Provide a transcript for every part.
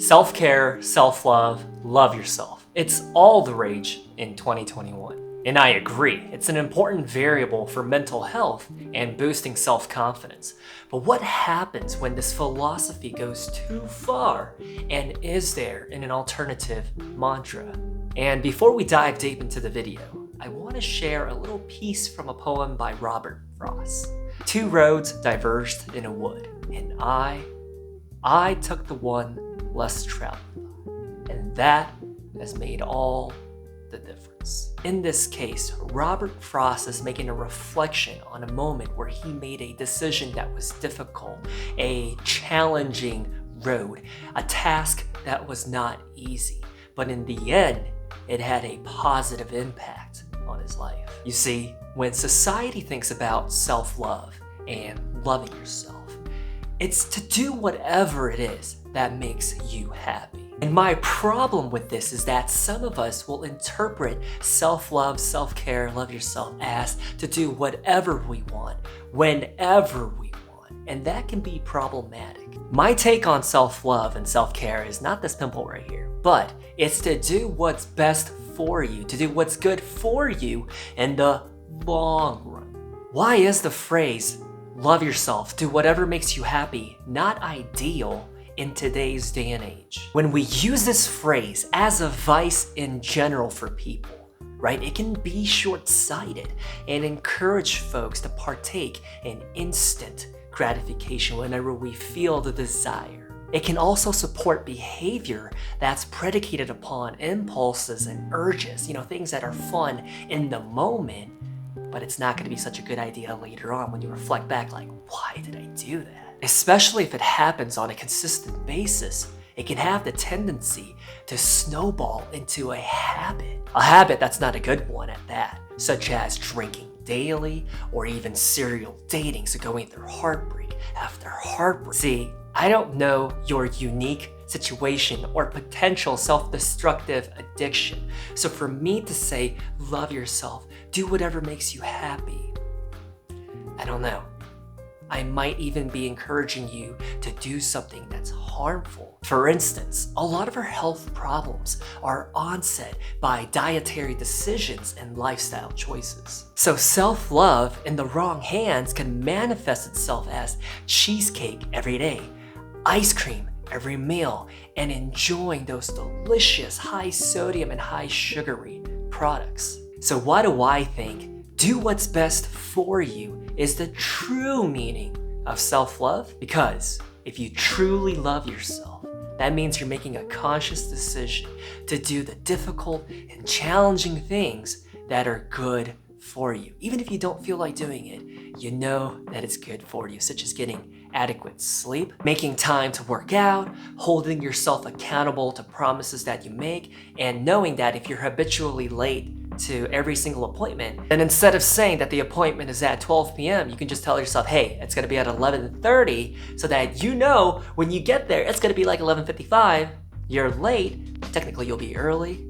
Self-care, self-love, love yourself. It's all the rage in 2021. And I agree, it's an important variable for mental health and boosting self-confidence. But what happens when this philosophy goes too far? And is there an alternative mantra? And before we dive deep into the video, I want to share a little piece from a poem by Roux. Two roads diverged in a wood, and I took the one less traveled, and that has made all the difference. In this case, Robert Frost is making a reflection on a moment where he made a decision that was difficult, a challenging road, a task that was not easy, but in the end, it had a positive impact on his life. You see, when society thinks about self-love and loving yourself, it's to do whatever it is that makes you happy. And my problem with this is that some of us will interpret self-love, self-care, love yourself as to do whatever we want, whenever we want, and that can be problematic. My take on self-love and self-care is not this pimple right here, but it's to do what's best for you, to do what's good for you in the long run. Why is the phrase, love yourself, do whatever makes you happy, not ideal in today's day and age? When we use this phrase as a vice in general for people, right, it can be short-sighted and encourage folks to partake in instant gratification whenever we feel the desire. It can also support behavior that's predicated upon impulses and urges, things that are fun in the moment, but it's not going to be such a good idea later on when you reflect back like, why did I do that? Especially if it happens on a consistent basis, it can have the tendency to snowball into a habit that's not a good one at that, such as drinking daily or even serial dating, so going through heartbreak after heartbreak. See, I don't know your unique situation or potential self-destructive addiction. So for me to say, love yourself, do whatever makes you happy, I don't know. I might even be encouraging you to do something that's harmful. For instance, a lot of our health problems are onset by dietary decisions and lifestyle choices. So self-love in the wrong hands can manifest itself as cheesecake every day, ice cream every meal, and enjoying those delicious high sodium and high sugary products. So why do I think do what's best for you is the true meaning of self-love? Because if you truly love yourself, that means you're making a conscious decision to do the difficult and challenging things that are good for you. Even if you don't feel like doing it, you know that it's good for you, such as getting adequate sleep, making time to work out, holding yourself accountable to promises that you make, and knowing that if you're habitually late to every single appointment, then instead of saying that the appointment is at 12 p.m., you can just tell yourself, hey, it's gonna be at 11:30, so that you know when you get there, it's gonna be like 11:55, you're late, technically you'll be early.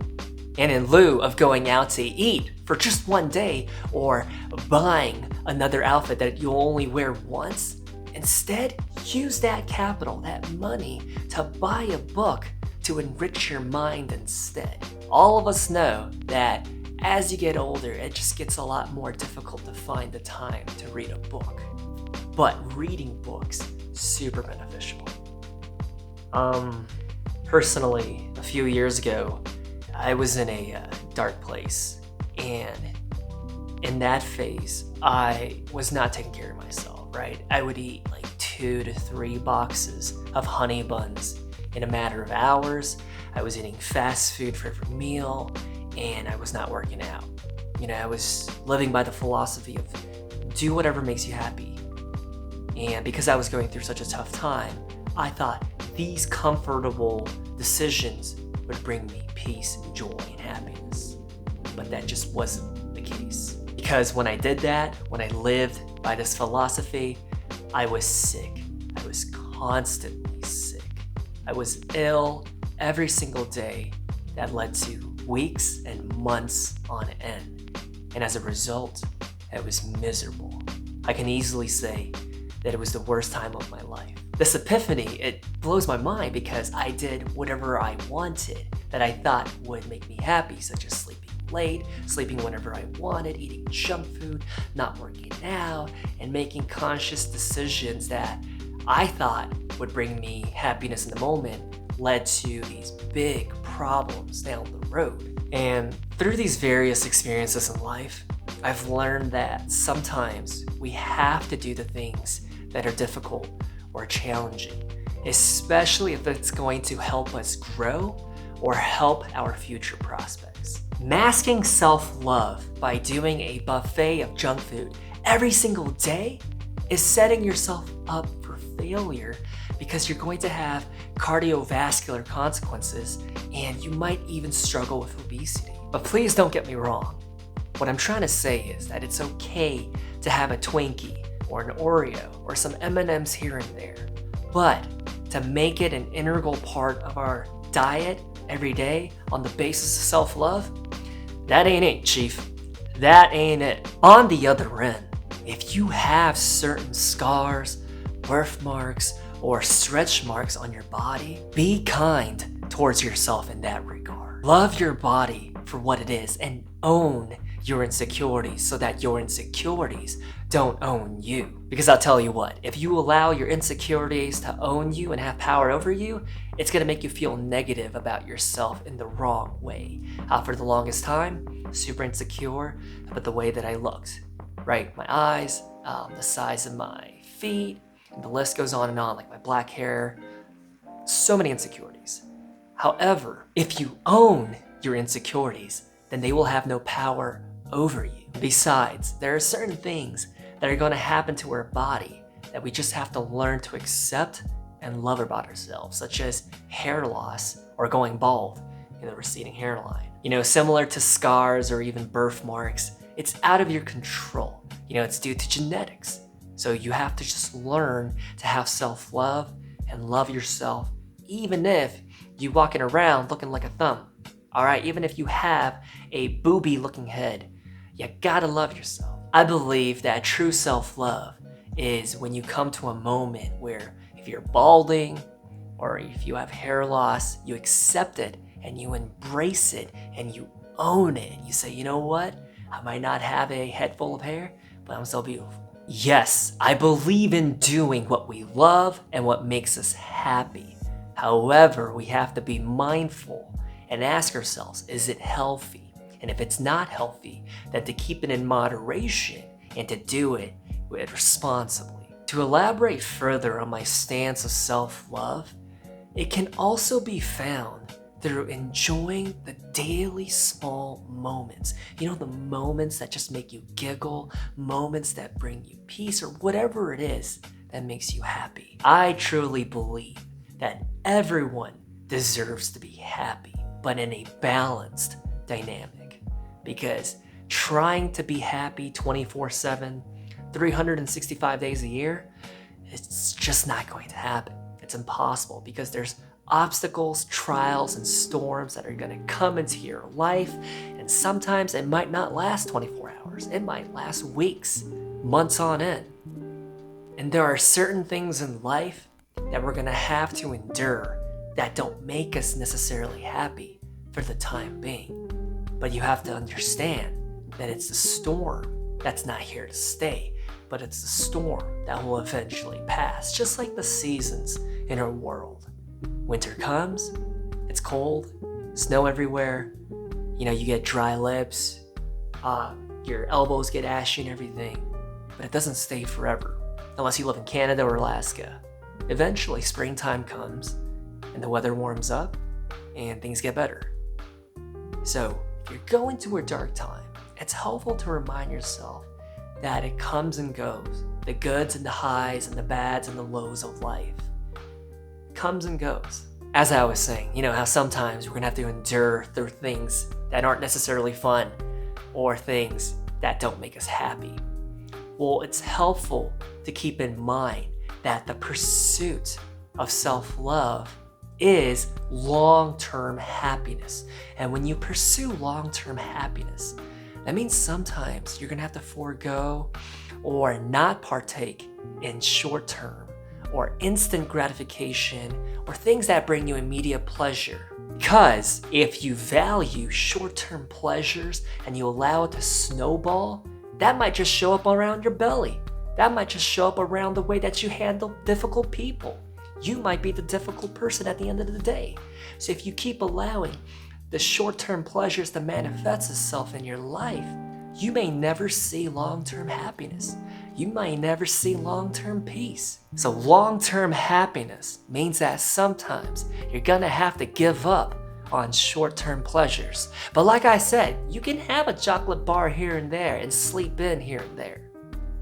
And in lieu of going out to eat for just one day or buying another outfit that you'll only wear once, instead use that capital, that money, to buy a book to enrich your mind instead. All of us know that as you get older, it just gets a lot more difficult to find the time to read a book. But reading books, super beneficial. Personally, a few years ago, I was in a dark place, and in that phase, I was not taking care of myself, right? I would eat like 2 to 3 boxes of honey buns in a matter of hours. I was eating fast food for every meal, and I was not working out. I was living by the philosophy of do whatever makes you happy. And because I was going through such a tough time, I thought these comfortable decisions would bring me peace and joy and happiness. But that just wasn't the case. Because when I did that, when I lived by this philosophy, I was sick. I was constantly sick. I was ill every single day. That led to weeks and months on end. And as a result, I was miserable. I can easily say that it was the worst time of my life. This epiphany, it blows my mind because I did whatever I wanted that I thought would make me happy, such as sleeping late, sleeping whenever I wanted, eating junk food, not working out, and making conscious decisions that I thought would bring me happiness in the moment led to these big problems down the road. And through these various experiences in life, I've learned that sometimes we have to do the things that are difficult or challenging, especially if it's going to help us grow or help our future prospects. Masking self-love by doing a buffet of junk food every single day is setting yourself up for failure because you're going to have cardiovascular consequences and you might even struggle with obesity. But please don't get me wrong. What I'm trying to say is that it's okay to have a Twinkie or an Oreo or some M&Ms here and there. But to make it an integral part of our diet every day on the basis of self-love, that ain't it, Chief. That ain't it. On the other end, if you have certain scars, birthmarks, or stretch marks on your body, be kind towards yourself in that regard. Love your body for what it is and own your insecurities so that your insecurities don't own you. Because I'll tell you what, if you allow your insecurities to own you and have power over you, it's gonna make you feel negative about yourself in the wrong way. For the longest time, super insecure about the way that I looked, right? My eyes, the size of my feet, and the list goes on, like my black hair, so many insecurities. However, if you own your insecurities, then they will have no power over you. Besides, there are certain things that are going to happen to our body that we just have to learn to accept and love about ourselves, such as hair loss or going bald, the receding hairline. Similar to scars or even birthmarks, it's out of your control. It's due to genetics. So you have to just learn to have self-love and love yourself, even if you're walking around looking like a thumb. All right, even if you have a booby looking head, you gotta love yourself. I believe that true self-love is when you come to a moment where if you're balding or if you have hair loss, you accept it and you embrace it and you own it. You say, you know what? I might not have a head full of hair, but I'm so beautiful. Yes, I believe in doing what we love and what makes us happy. However, we have to be mindful and ask ourselves, is it healthy? And if it's not healthy, then to keep it in moderation and to do it responsibly. To elaborate further on my stance of self-love, it can also be found through enjoying the daily small moments. The moments that just make you giggle, moments that bring you peace, or whatever it is that makes you happy. I truly believe that everyone deserves to be happy, but in a balanced dynamic. Because trying to be happy 24/7, 365 days a year, it's just not going to happen. It's impossible because there's obstacles, trials, and storms that are going to come into your life, and sometimes it might not last 24 hours. It might last weeks, months on end. And there are certain things in life that we're going to have to endure that don't make us necessarily happy for the time being. But you have to understand that it's the storm that's not here to stay, but it's the storm that will eventually pass, just like the seasons in our world. Winter comes, it's cold, snow everywhere, you get dry lips, your elbows get ashy and everything, but it doesn't stay forever, unless you live in Canada or Alaska. Eventually, springtime comes, and the weather warms up, and things get better. So, if you're going through a dark time, it's helpful to remind yourself that it comes and goes, the goods and the highs and the bads and the lows of life. Comes and goes. As I was saying, how sometimes we're gonna have to endure through things that aren't necessarily fun or things that don't make us happy. Well, it's helpful to keep in mind that the pursuit of self-love is long-term happiness. And when you pursue long-term happiness, that means sometimes you're gonna have to forego or not partake in short-term or instant gratification or things that bring you immediate pleasure. Because if you value short-term pleasures and you allow it to snowball, that might just show up around your belly. That might just show up around the way that you handle difficult people. You might be the difficult person at the end of the day. So if you keep allowing the short-term pleasures to manifest itself in your life, you may never see long-term happiness. You might never see long-term peace. So long-term happiness means that sometimes you're gonna have to give up on short-term pleasures. But like I said, you can have a chocolate bar here and there and sleep in here and there.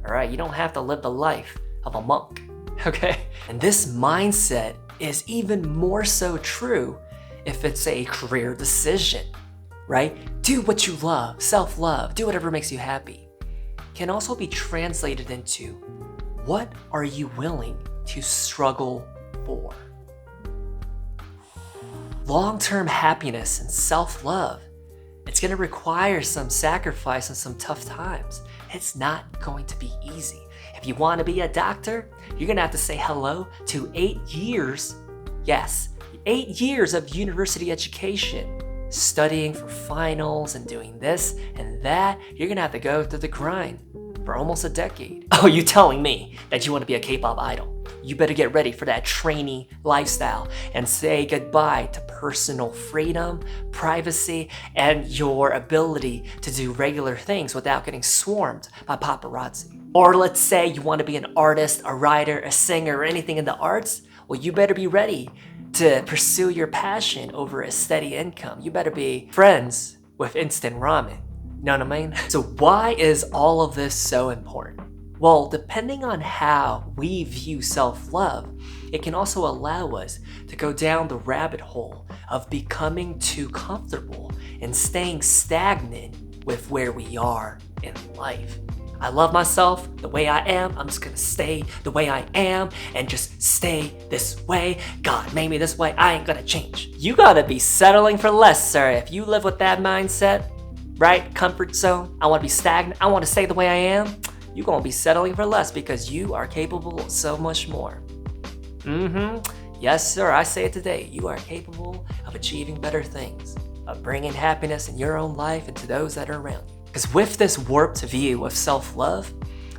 All right, you don't have to live the life of a monk, okay? And this mindset is even more so true if it's a career decision, right? Do what you love, self-love, do whatever makes you happy. Can also be translated into, what are you willing to struggle for? Long-term happiness and self-love, it's gonna require some sacrifice and some tough times. It's not going to be easy. If you wanna be a doctor, you're gonna have to say hello to 8 years, yes, 8 years of university education, studying for finals and doing this and that. You're gonna have to go through the grind for almost a decade. Oh, you telling me that you wanna be a K-pop idol? You better get ready for that trainee lifestyle and say goodbye to personal freedom, privacy, and your ability to do regular things without getting swarmed by paparazzi. Or let's say you want to be an artist, a writer, a singer, or anything in the arts. Well, you better be ready to pursue your passion over a steady income. You better be friends with instant ramen. Know what I mean? So why is all of this so important? Well, depending on how we view self-love, it can also allow us to go down the rabbit hole of becoming too comfortable and staying stagnant with where we are in life. I love myself the way I am. I'm just gonna stay the way I am and just stay this way. God made me this way. I ain't gonna change. You gotta be settling for less, sir. If you live with that mindset, right? Comfort zone. I wanna be stagnant. I wanna stay the way I am. You're gonna be settling for less because you are capable of so much more. Yes, sir, I say it today. You are capable of achieving better things, of bringing happiness in your own life and to those that are around you. Because with this warped view of self-love,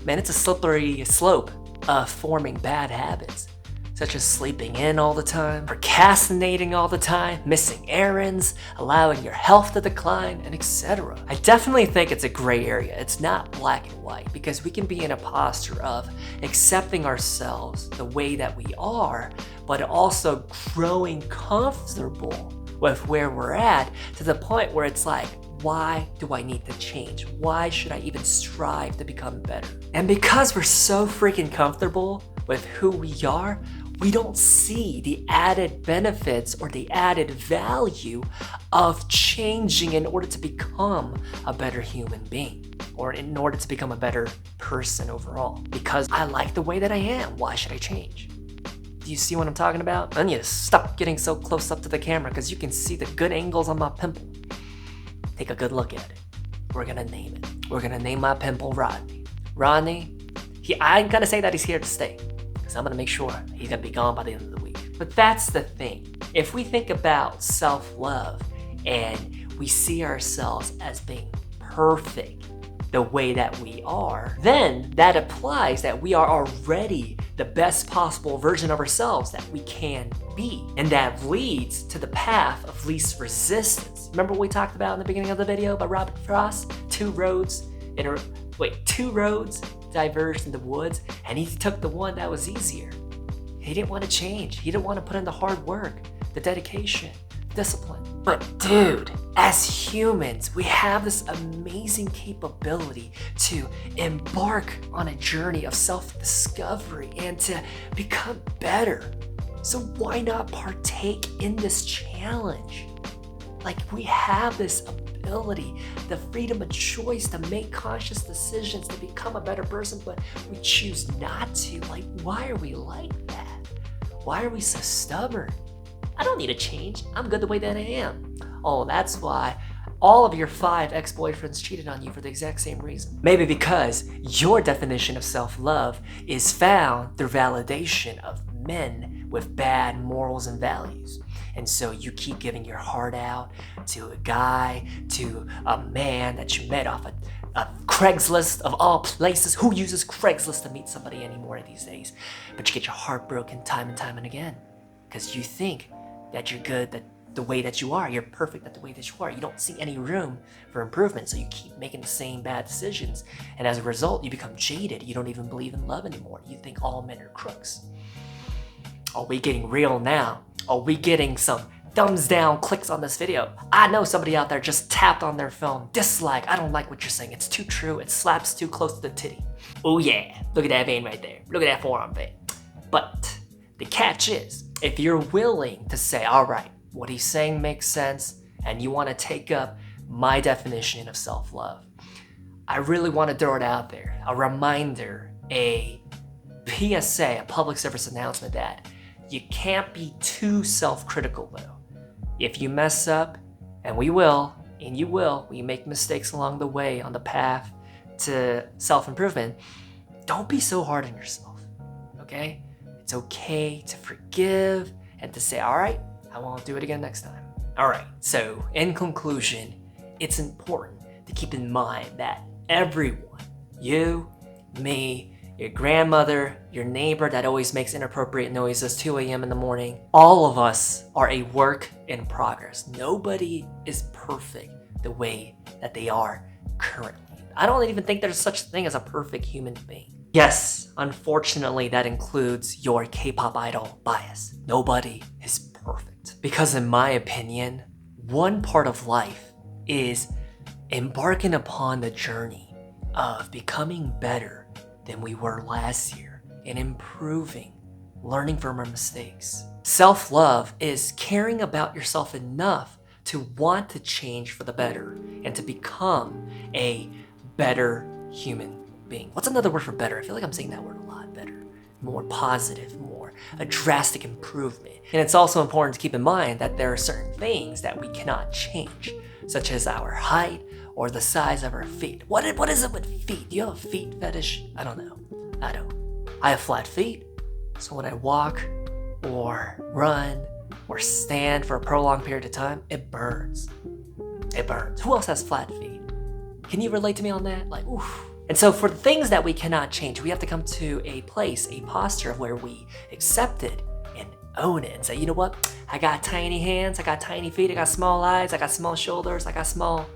man, it's a slippery slope of forming bad habits, such as sleeping in all the time, procrastinating all the time, missing errands, allowing your health to decline, and etc. I definitely think it's a gray area. It's not black and white, because we can be in a posture of accepting ourselves the way that we are, but also growing comfortable with where we're at to the point where it's like, why do I need to change? Why should I even strive to become better? And because we're so freaking comfortable with who we are, we don't see the added benefits or the added value of changing in order to become a better human being or in order to become a better person overall. Because I like the way that I am, why should I change? Do you see what I'm talking about? I need to stop getting so close up to the camera because you can see the good angles on my pimple. Take a good look at it. We're gonna name it. We're gonna name my pimple Rodney. Rodney, I ain't gonna say that he's here to stay, because I'm gonna make sure he's gonna be gone by the end of the week. But that's the thing. If we think about self-love and we see ourselves as being perfect the way that we are, then that applies that we are already the best possible version of ourselves that we can be. And that leads to the path of least resistance. Remember what we talked about in the beginning of the video by Robert Frost? Two roads diverged in the woods, and he took the one that was easier. He didn't want to change. He didn't want to put in the hard work, the dedication, discipline. But dude, as humans, we have this amazing capability to embark on a journey of self-discovery and to become better. So why not partake in this challenge? Like, we have this ability, the freedom of choice to make conscious decisions to become a better person, but we choose not to. Like, why are we like that? Why are we so stubborn? I don't need to change. I'm good the way that I am. Oh, that's why all of your 5 ex-boyfriends cheated on you for the exact same reason. Maybe because your definition of self-love is found through validation of men with bad morals and values. And so you keep giving your heart out to a guy, to a man that you met off a Craigslist of all places. Who uses Craigslist to meet somebody anymore these days? But you get your heart broken time and time and again because you think that you're good, that the way that you are, you're perfect at the way that you are. You don't see any room for improvement, so you keep making the same bad decisions. And as a result, you become jaded. You don't even believe in love anymore. You think all men are crooks. Are we getting real now? Are we getting some thumbs down clicks on this video? I know somebody out there just tapped on their phone. Dislike, I don't like what you're saying. It's too true. It slaps too close to the titty. Oh yeah, look at that vein right there. Look at that forearm vein. But the catch is, if you're willing to say, all right, what he's saying makes sense, and you want to take up my definition of self-love, I really want to throw it out there. A reminder, a PSA, a public service announcement that you can't be too self-critical though. If you mess up, and we will, and you will, we make mistakes along the way on the path to self-improvement, don't be so hard on yourself, okay? It's okay to forgive and to say, all right, I won't do it again next time. All right, so in conclusion, it's important to keep in mind that everyone, you, me, your grandmother, your neighbor that always makes inappropriate noises 2 a.m. in the morning, all of us are a work in progress. Nobody is perfect the way that they are currently. I don't even think there's such thing as a perfect human being. Yes, unfortunately, that includes your K-pop idol bias. Nobody is perfect. Because in my opinion, one part of life is embarking upon the journey of becoming better than we were last year and improving, learning from our mistakes. Self-love is caring about yourself enough to want to change for the better and to become a better human being. What's another word for better? I feel like I'm saying that word a lot. Better, more positive, more a drastic improvement. And it's also important to keep in mind that there are certain things that we cannot change, such as our height or the size of our feet. What is it with feet? Do you have a feet fetish? I don't know. I don't. I have flat feet, so when I walk or run or stand for a prolonged period of time, it burns. It burns. Who else has flat feet? Can you relate to me on that? Like, oof. And so for the things that we cannot change, we have to come to a place, a posture of where we accept it and own it and say, you know what? I got tiny hands, I got tiny feet, I got small eyes, I got small shoulders, I got small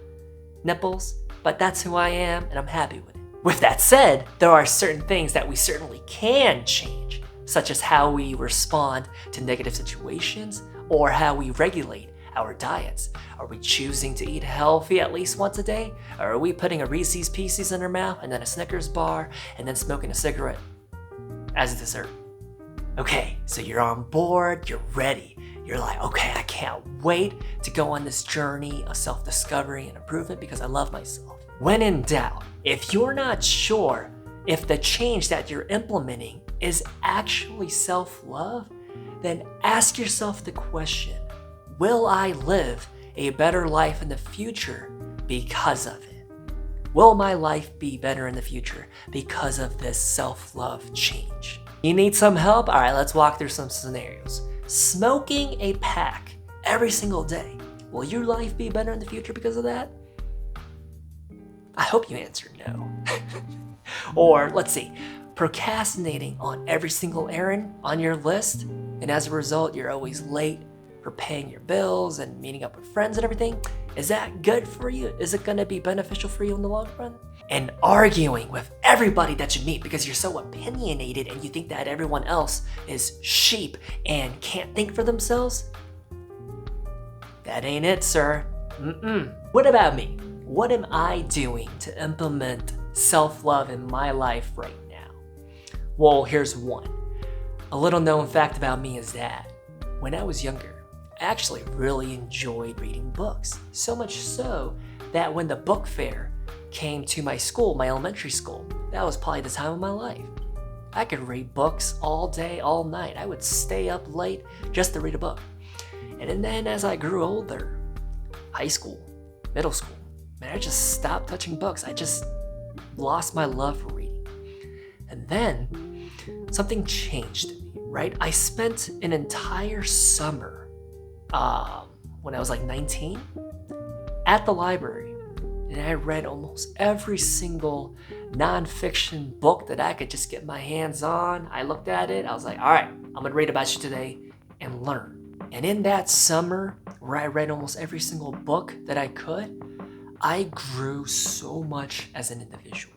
nipples, but that's who I am and I'm happy with it. With that said, there are certain things that we certainly can change, such as how we respond to negative situations or how we regulate our diets. Are we choosing to eat healthy at least once a day? Or are we putting a Reese's Pieces in our mouth and then a Snickers bar and then smoking a cigarette as a dessert? Okay, so you're on board, you're ready. You're like, okay, I can't wait to go on this journey of self-discovery and improvement because I love myself. When in doubt, if you're not sure if the change that you're implementing is actually self-love, then ask yourself the question, will I live a better life in the future because of it? Will my life be better in the future because of this self-love change? You need some help? All right, let's walk through some scenarios. Smoking a pack every single day. Will your life be better in the future because of that? I hope you answered no. Or let's see, procrastinating on every single errand on your list, and as a result, you're always late for paying your bills and meeting up with friends and everything. Is that good for you? Is it gonna be beneficial for you in the long run? And arguing with everybody that you meet because you're so opinionated and you think that everyone else is sheep and can't think for themselves? That ain't it, sir. What about me? What am I doing to implement self-love in my life right now? Well, here's one. A little known fact about me is that when I was younger, I actually really enjoyed reading books. So much so that when the book fair came to my school, my elementary school, that was probably the time of my life. I could read books all day, all night. I would stay up late just to read a book. And then as I grew older, high school, middle school. Man, I just stopped touching books. I just lost my love for reading. And then something changed in me, right? I spent an entire summer when I was like 19 at the library, and I read almost every single nonfiction book that I could just get my hands on. I looked at it, I was like, all right, I'm gonna read about you today and learn. And in that summer where I read almost every single book that I could, I grew so much as an individual.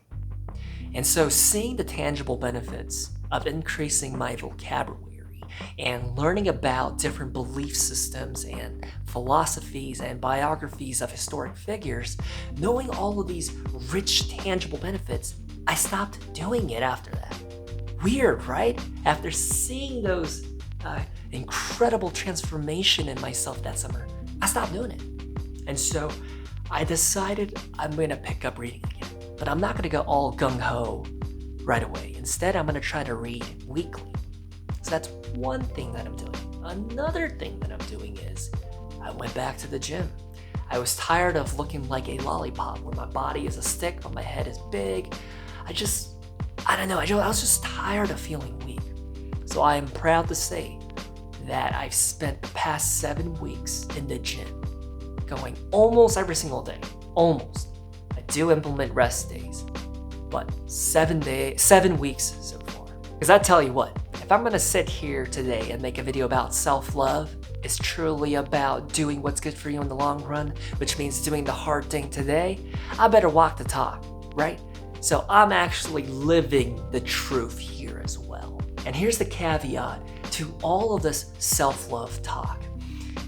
And so seeing the tangible benefits of increasing my vocabulary and learning about different belief systems and philosophies and biographies of historic figures, knowing all of these rich, tangible benefits, I stopped doing it after that. Weird, right? After seeing those incredible transformation in myself that summer, I stopped doing it. And so I decided I'm gonna pick up reading again, but I'm not gonna go all gung-ho right away. Instead, I'm gonna try to read weekly. So that's one thing that I'm doing. Another thing that I'm doing is I went back to the gym. I was tired of looking like a lollipop where my body is a stick but my head is big. I was just tired of feeling weak. So I am proud to say that I've spent the past 7 weeks in the gym, going almost every single day, almost. I do implement rest days, but 7 weeks so far. Because I tell you what, if I'm gonna sit here today and make a video about self-love, it's truly about doing what's good for you in the long run, which means doing the hard thing today, I better walk the talk, right? So I'm actually living the truth here as well. And here's the caveat to all of this self-love talk.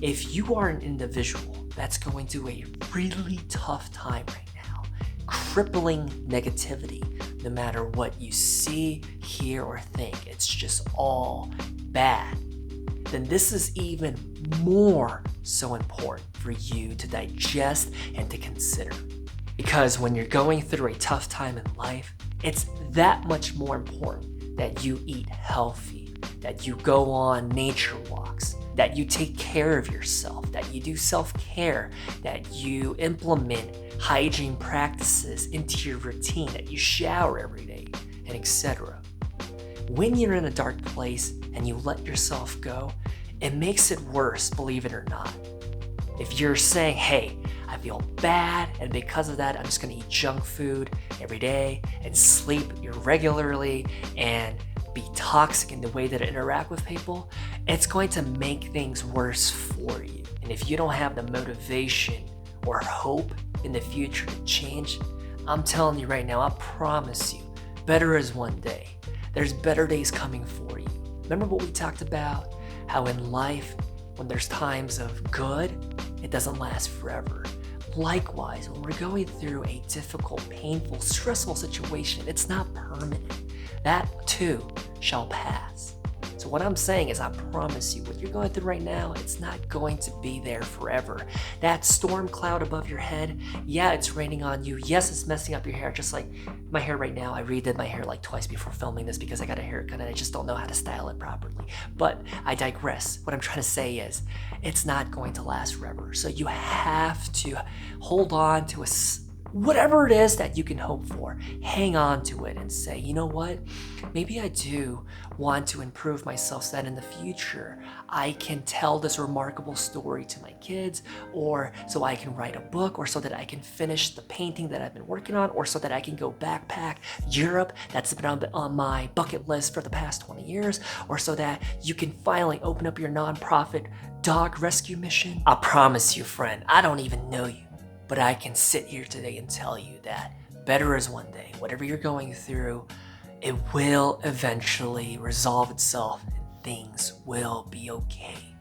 If you are an individual that's going through a really tough time right now, crippling negativity, no matter what you see, hear, or think, it's just all bad, then this is even more so important for you to digest and to consider. Because when you're going through a tough time in life, it's that much more important that you eat healthy, that you go on nature walks, that you take care of yourself, that you do self-care, that you implement hygiene practices into your routine, that you shower every day, and etc. When you're in a dark place and you let yourself go, it makes it worse, believe it or not. If you're saying, hey, I feel bad, and because of that, I'm just gonna eat junk food every day and sleep irregularly and be toxic in the way that I interact with people, it's going to make things worse for you. And if you don't have the motivation or hope in the future to change, I'm telling you right now, I promise you, better is one day. There's better days coming for you. Remember what we talked about? How in life, when there's times of good, it doesn't last forever. Likewise, when we're going through a difficult, painful, stressful situation, it's not permanent. That too shall pass. So what I'm saying is I promise you, what you're going through right now, it's not going to be there forever. That storm cloud above your head, yeah, it's raining on you. Yes, it's messing up your hair, just like my hair right now. I redid my hair like twice before filming this because I got a haircut and I just don't know how to style it properly. But I digress. What I'm trying to say is it's not going to last forever. So you have to hold on to whatever it is that you can hope for, hang on to it and say, you know what, maybe I do want to improve myself so that in the future I can tell this remarkable story to my kids, or so I can write a book, or so that I can finish the painting that I've been working on, or so that I can go backpack Europe that's been on my bucket list for the past 20 years, or so that you can finally open up your nonprofit dog rescue mission. I promise you, friend, I don't even know you, but I can sit here today and tell you that better is one day. Whatever you're going through, it will eventually resolve itself and things will be okay.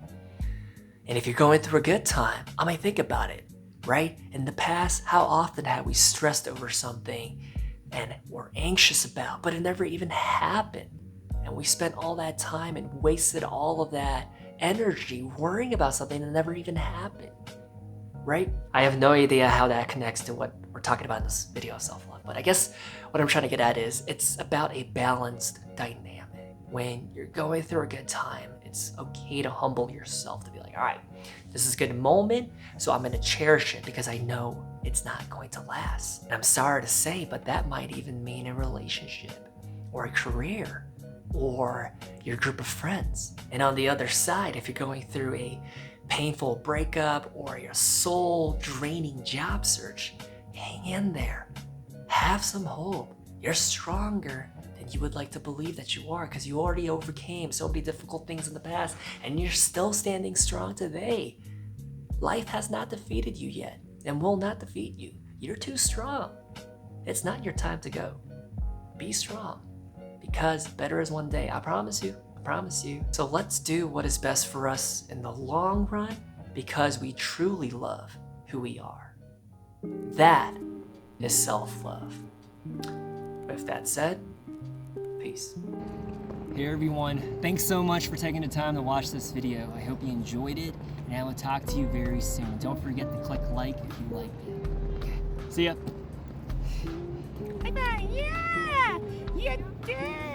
And if you're going through a good time, I might think about it, right? In the past, how often have we stressed over something and we're anxious about, but it never even happened? And we spent all that time and wasted all of that energy worrying about something that never even happened. Right? I have no idea how that connects to what we're talking about in this video of self-love, but I guess what I'm trying to get at is it's about a balanced dynamic. When you're going through a good time, It's okay to humble yourself, to be like, all right, this is a good moment, so I'm gonna cherish it because I know it's not going to last. And I'm sorry to say, but that might even mean a relationship or a career or your group of friends. And on the other side, if you're going through a painful breakup or your soul-draining job search, hang in there. Have some hope. You're stronger than you would like to believe that you are, because you already overcame so many difficult things in the past and you're still standing strong today. Life has not defeated you yet and will not defeat you. You're too strong. It's not your time to go. Be strong, because better is one day. I promise you. I promise you. So let's do what is best for us in the long run, because we truly love who we are. That is self-love. With that said, peace. Hey everyone, thanks so much for taking the time to watch this video. I hope you enjoyed it, and I will talk to you very soon. Don't forget to click like if you liked it. Okay, see ya. Bye-bye, yeah! You did!